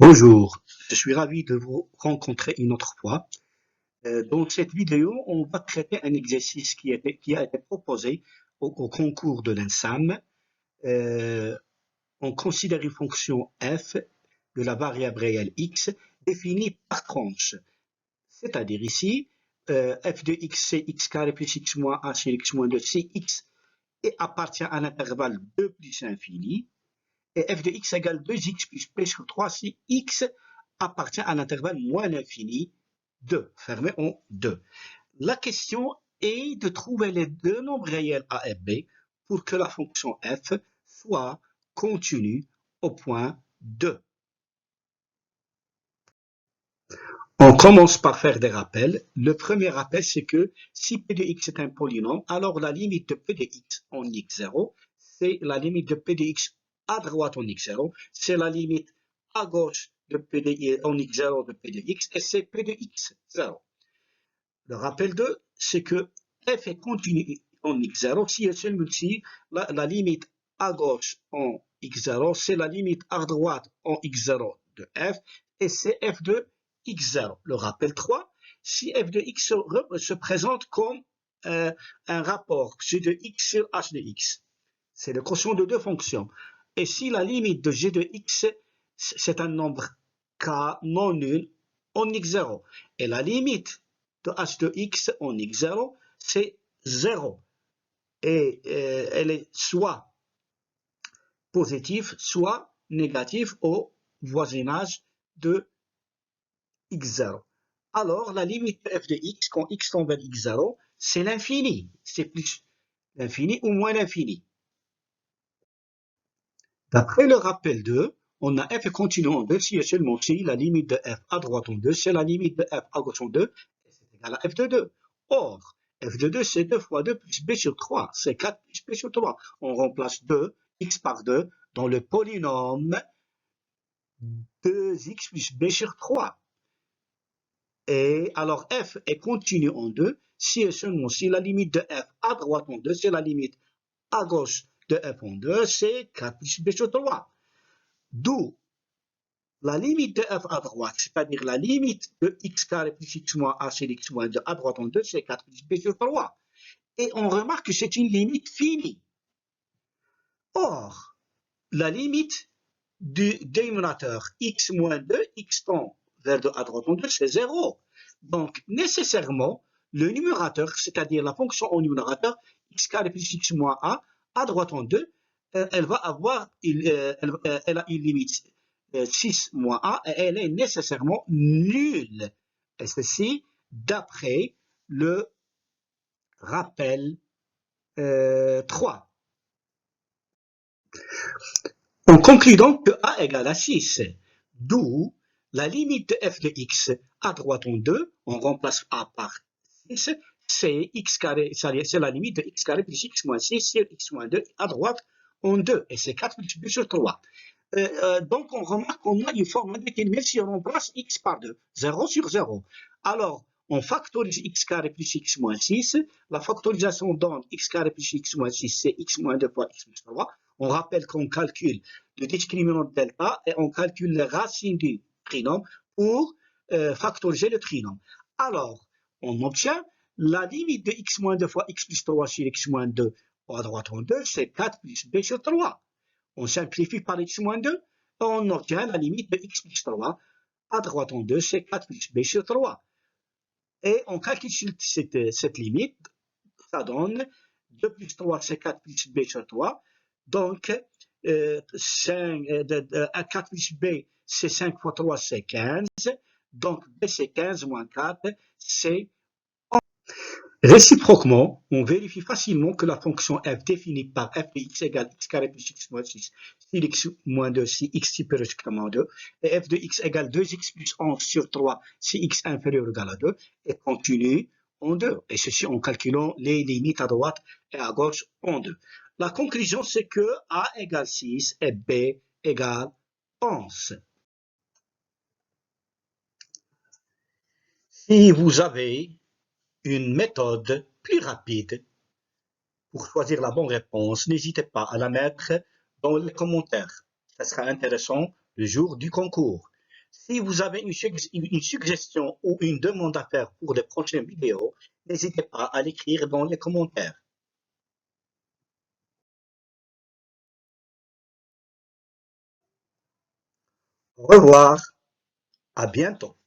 Bonjour, je suis ravi de vous rencontrer une autre fois. Dans cette vidéo, on va traiter un exercice qui a été proposé au concours de l'ENSAM. Euh, on considère une fonction f de la variable réelle x définie par tranche. C'est-à-dire ici, f de x c'est x carré plus x moins 1 sur x moins 2, c'est x et appartient à l'intervalle 2 plus l'infini. Et f de x égale 2x plus p sur 3 si x appartient à l'intervalle moins l'infini 2, fermé en 2. La question est de trouver les deux nombres réels a et b pour que la fonction f soit continue au point 2. On commence par faire des rappels. Le premier rappel, c'est que si p de x est un polynôme, alors la limite de p de x en x0, c'est la limite de p de x à droite en x0, c'est la limite à gauche de p de, en x0 de p de x, et c'est p de x0. Le rappel 2, c'est que f est continu en x0 si et seulement si la limite à gauche en x0, c'est la limite à droite en x0 de f, et c'est f de x0. Le rappel 3, si f de x se présente comme un rapport g de x sur h de x, c'est le quotient de deux fonctions. Et si la limite de g de x, c'est un nombre k non nul en x0, et la limite de h de x en x0, c'est 0. Et elle est soit positive, soit négative au voisinage de x0. Alors, la limite de f de x, quand x tend vers x0, c'est l'infini. C'est plus l'infini ou moins l'infini. D'après le rappel 2, on a f continu en 2 si et seulement si la limite de f à droite en 2, c'est la limite de f à gauche en 2, et c'est égal à f de 2. Or, f de 2, c'est 2 fois 2 plus b sur 3, c'est 4 plus b sur 3. On remplace 2, x par 2, dans le polynôme 2x plus b sur 3. Et alors, f est continu en 2 si et seulement si la limite de f à droite en 2, c'est la limite à gauche de f en 2, c'est 4 plus b sur 3. D'où la limite de f à droite, c'est-à-dire la limite de x carré plus x moins a sur x moins 2 à droite en 2, c'est 4 plus b sur 3. Et on remarque que c'est une limite finie. Or, la limite du dénominateur x moins 2, x tend vers 2 à droite en 2, c'est 0. Donc, nécessairement, le numérateur, c'est-à-dire la fonction au numérateur, x carré plus x moins a, à droite en 2, elle va avoir, elle a une limite 6 moins a, et elle est nécessairement nulle. Et ceci d'après le rappel 3. On conclut donc que a égale à 6, d'où la limite de f de x à droite en 2, on remplace a par 6, c'est x carré, c'est la limite de x carré plus x moins 6 sur x moins 2 à droite en 2, et c'est 4 multiplié sur 3. Donc on remarque qu'on a une forme indéterminée si on remplace x par 2, 0 sur 0. Alors, on factorise x carré plus x moins 6, la factorisation donne x carré plus x moins 6, c'est x moins 2 fois x plus 3. On rappelle qu'on calcule le discriminant de delta et on calcule les racines du trinôme pour factoriser le trinôme. Alors, on obtient la limite de x moins 2 fois x plus 3 sur x moins 2 à droite en 2, c'est 4 plus b sur 3. On simplifie par x moins 2, on obtient la limite de x plus 3 à droite en 2, c'est 4 plus b sur 3. Et on calcule cette limite, ça donne 2 plus 3, c'est 4 plus b sur 3. Donc, 4 plus b, c'est 5 fois 3, c'est 15. Donc, b, c'est 15 moins 4, c'est 1. Réciproquement, on vérifie facilement que la fonction f définie par f de x égale x carré plus x moins 6, si x moins 2, si x supérieur à 2, et f de x égale 2x plus 11 sur 3, si x inférieur ou égal à 2, et continue en 2. Et ceci en calculant les limites à droite et à gauche en 2. La conclusion, c'est que a égale 6 et b égale 11. Si vous avez une méthode plus rapide pour choisir la bonne réponse, n'hésitez pas à la mettre dans les commentaires. Ça sera intéressant le jour du concours. Si vous avez une suggestion ou une demande à faire pour les prochaines vidéos, n'hésitez pas à l'écrire dans les commentaires. Au revoir, à bientôt.